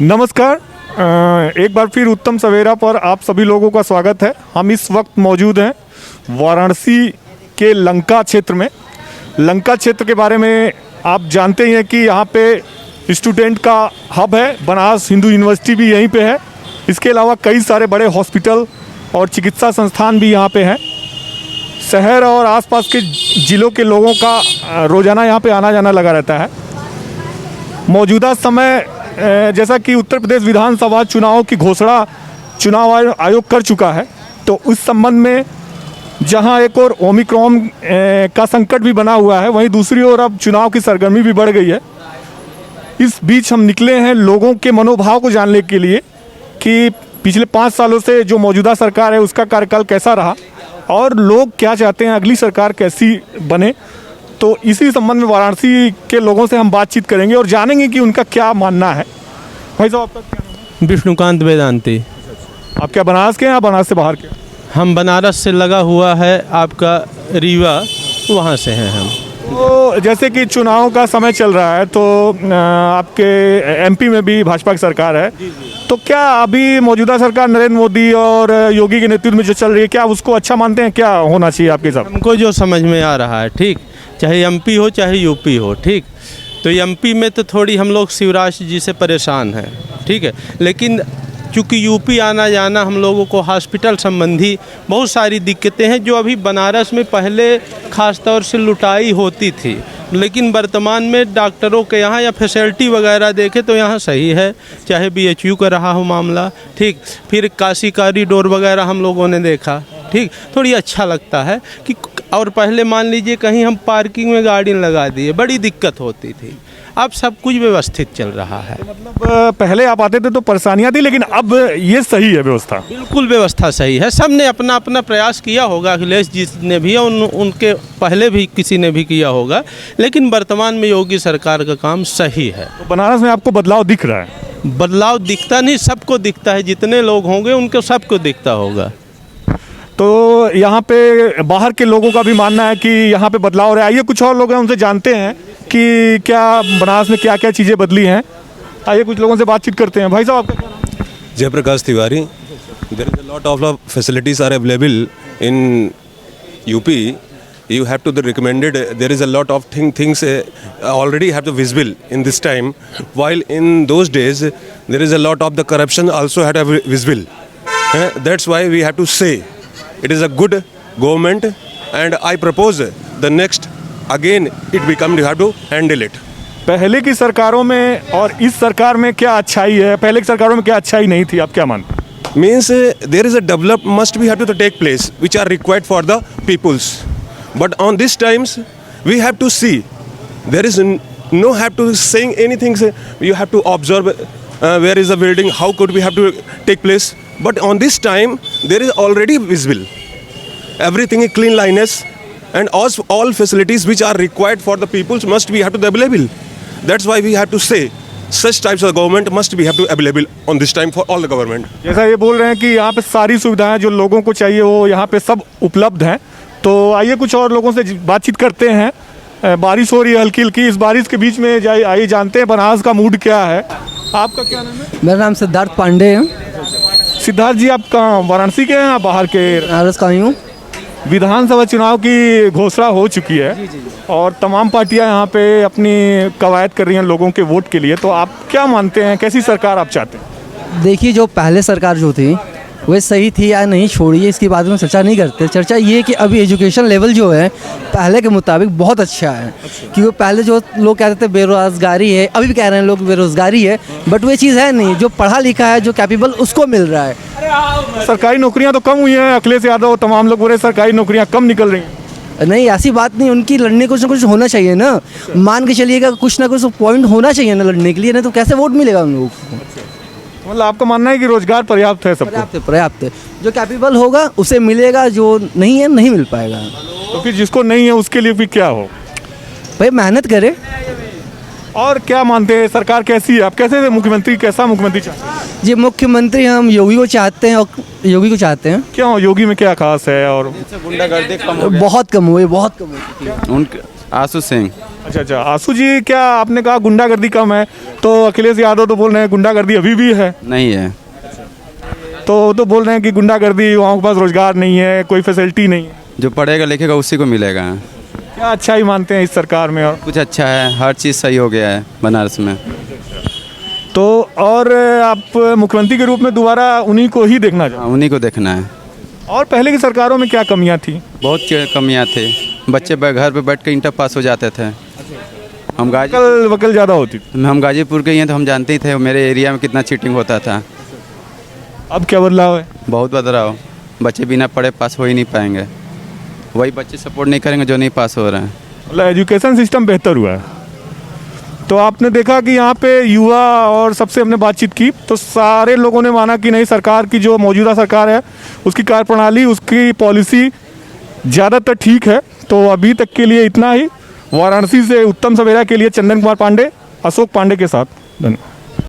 नमस्कार। एक बार फिर उत्तम सवेरा पर आप सभी लोगों का स्वागत है। हम इस वक्त मौजूद हैं वाराणसी के लंका क्षेत्र में। लंका क्षेत्र के बारे में आप जानते ही हैं कि यहाँ पे स्टूडेंट का हब है। बनारस हिंदू यूनिवर्सिटी भी यहीं पे है। इसके अलावा कई सारे बड़े हॉस्पिटल और चिकित्सा संस्थान भी यहाँ पे हैं। शहर और आसपास के ज़िलों के लोगों का रोज़ाना यहाँ पे आना जाना लगा रहता है। मौजूदा समय जैसा कि उत्तर प्रदेश विधानसभा चुनाव की घोषणा चुनाव आयोग कर चुका है, तो उस संबंध में जहां एक और ओमिक्रॉन का संकट भी बना हुआ है, वहीं दूसरी ओर अब चुनाव की सरगर्मी भी बढ़ गई है। इस बीच हम निकले हैं लोगों के मनोभाव को जानने के लिए कि पिछले 5 सालों से जो मौजूदा सरकार है उसका कार्यकाल कैसा रहा और लोग क्या चाहते हैं, अगली सरकार कैसी बने। तो इसी संबंध में वाराणसी के लोगों से हम बातचीत करेंगे और जानेंगे कि उनका क्या मानना है। भाई साहब, आपका क्या नाम है? विष्णुकांत वेदांती। आप क्या बनारस के हैं या बनारस से बाहर के? हम बनारस से लगा हुआ है आपका रीवा, वहाँ से हैं हम। तो जैसे कि चुनाव का समय चल रहा है, तो आपके एमपी में भी भाजपा की सरकार है, तो क्या अभी मौजूदा सरकार नरेंद्र मोदी और योगी के नेतृत्व में जो चल रही है, क्या उसको अच्छा मानते हैं? क्या होना चाहिए आपके हिसाब? हमको जो समझ में आ रहा है, ठीक, चाहे एमपी हो चाहे यूपी हो, ठीक, तो एमपी में तो थोड़ी हम लोग शिवराज जी से परेशान हैं, ठीक है, लेकिन चूँकि यूपी आना जाना हम लोगों को हॉस्पिटल संबंधी बहुत सारी दिक्कतें हैं जो अभी बनारस में पहले ख़ास तौर से लुटाई होती थी, लेकिन वर्तमान में डॉक्टरों के यहाँ या फैसिलिटी वगैरह देखें तो यहाँ सही है। चाहे बीएचयू का रहा हो मामला, ठीक, फिर काशी कॉरिडोर वगैरह हम लोगों ने देखा, ठीक, थोड़ी अच्छा लगता है कि। और पहले मान लीजिए कहीं हम पार्किंग में गाड़ी लगा दिए, बड़ी दिक्कत होती थी। अब सब कुछ व्यवस्थित चल रहा है। मतलब पहले आप आते थे तो परेशानियाँ थी, लेकिन अब ये सही है व्यवस्था? बिल्कुल व्यवस्था सही है। सब ने अपना अपना प्रयास किया होगा, अखिलेश जी ने भी और उनके पहले भी किसी ने भी किया होगा, लेकिन वर्तमान में योगी सरकार का काम सही है। तो बनारस में आपको बदलाव दिख रहा है? बदलाव दिखता नहीं, सबको दिखता है। जितने लोग होंगे उनको सबको दिखता होगा। तो यहाँ पे बाहर के लोगों का भी मानना है कि यहाँ पे बदलाव हो रहा है। आइए कुछ और लोग हैं, उनसे जानते हैं कि क्या बनारस में क्या क्या चीज़ें बदली हैं। आइए कुछ लोगों से बातचीत करते हैं। भाई साहब, आपका क्या नाम है? Jaiprakash Tiwari. There is a lot of facilities are available in UP. You have to the recommended. There is a lot of things already have to visible in this time. While in those days there is a lot of the corruption also had a visible. That's why we have to say it is a good government, and I propose the next again it become you have to handle it. पहले की सरकारों में और इस सरकार में क्या अच्छाई है? पहले की सरकारों में क्या अच्छाई नहीं थी, आप क्या मानते हैं? Means there is a develop must be have to take place which are required for the peoples. But on these times we have to see there is no have to saying anything. You have to observe where is the building, how could we have to take place. But on this time there is already visible everything is cleanliness, and all facilities which are required for the peoples must be have to be available. That's why we have to say such types of government must be have to available on this time for all the government. जैसा ये बोल रहे हैं कि यहाँ पे सारी सुविधाएं जो लोगों को चाहिए वो यहाँ पे सब उपलब्ध हैं। तो आइए कुछ और लोगों से बातचीत करते हैं। बारिश हो रही है हल्की हल्की, इस बारिश के बीच में आइए जानते हैं बनारस का मूड क्या है। आपका क्या नाम है? मेरा नाम सिद्धार्थ पांडे है। सिद्धार्थ जी, आप कहाँ, वाराणसी के हैं या बाहर के? बनारस का ही हूँ। विधानसभा चुनाव की घोषणा हो चुकी है और तमाम पार्टियां यहाँ पे अपनी कवायद कर रही हैं लोगों के वोट के लिए। तो आप क्या मानते हैं, कैसी सरकार आप चाहते हैं? देखिए, जो पहले सरकार जो थी वह सही थी या नहीं, छोड़िए, इसके बारे में चर्चा नहीं करते। चर्चा ये है कि अभी एजुकेशन लेवल जो है पहले के मुताबिक बहुत अच्छा है। क्योंकि पहले जो लोग कहते थे बेरोज़गारी है, अभी भी कह रहे हैं लोग बेरोज़गारी है, बट वो चीज़ है नहीं। जो पढ़ा लिखा है, जो कैपेबल, उसको मिल रहा है। सरकारी नौकरियां तो कम हुई हैं, अखिलेश यादव तमाम लोग बोले सरकारी नौकरियां कम निकल रही हैं। नहीं, ऐसी बात नहीं, उनकी लड़ने कुछ ना कुछ होना चाहिए ना। मान के चलिएगा कुछ ना कुछ पॉइंट होना चाहिए ना लड़ने के लिए, नहीं तो कैसे वोट मिलेगा उन लोगों को? मतलब आपका मानना है कि रोजगार पर्याप्त है सबको? पर्याप्त है, पर्याप्त है। जो कैपेबल होगा उसे मिलेगा, जो नहीं है नहीं मिल पाएगा। तो फिर जिसको नहीं है उसके लिए फिर क्या हो? भाई मेहनत करे। और क्या मानते हैं, सरकार कैसी है? आप कैसे मुख्यमंत्री, कैसा मुख्यमंत्री चाहते हैं? जी, मुख्यमंत्री हम योगी को चाहते हैं। और योगी को चाहते हैं। क्यों, योगी में क्या खास है? और बहुत कम हुए, बहुत कम हुए। आशु सिंह। अच्छा अच्छा, आशु जी, क्या आपने कहा गुंडागर्दी कम है, तो अखिलेश यादव तो बोल रहे हैं गुंडागर्दी अभी भी है, नहीं है। तो वो तो बोल रहे हैं कि गुंडागर्दी, वहाँ के पास रोजगार नहीं है, कोई फैसिलिटी नहीं है। जो पढ़ेगा लिखेगा उसी को मिलेगा। क्या अच्छा ही मानते हैं इस सरकार में? और कुछ अच्छा है, हर चीज़ सही हो गया है बनारस में। तो और आप मुख्यमंत्री के रूप में दोबारा उन्हीं को ही देखना चाहते हाँ, उन्हीं को देखना है। हैं? और पहले की सरकारों में क्या कमियां थी? बहुत कमियाँ थे, बच्चे घर पे बैठ के इंटर पास हो जाते थे। हम वकल वकल ज़्यादा होती थी। हम गाजीपुर के ही हैं तो हम जानते ही थे मेरे एरिया में कितना चीटिंग होता था। अब क्या बदलाव है? बहुत बदलाव, बच्चे बिना पढ़े पास हो ही नहीं पाएंगे। वही बच्चे सपोर्ट नहीं करेंगे जो नहीं पास हो रहे हैं। मतलब एजुकेशन सिस्टम बेहतर हुआ है। तो आपने देखा कि यहाँ पे युवा और सबसे हमने बातचीत की तो सारे लोगों ने माना कि नहीं, सरकार की जो मौजूदा सरकार है उसकी कार्यप्रणाली, उसकी पॉलिसी ज़्यादातर ठीक है। तो अभी तक के लिए इतना ही। वाराणसी से उत्तम सवेरा के लिए चंदन कुमार पांडे, अशोक पांडे के साथ। धन्यवाद।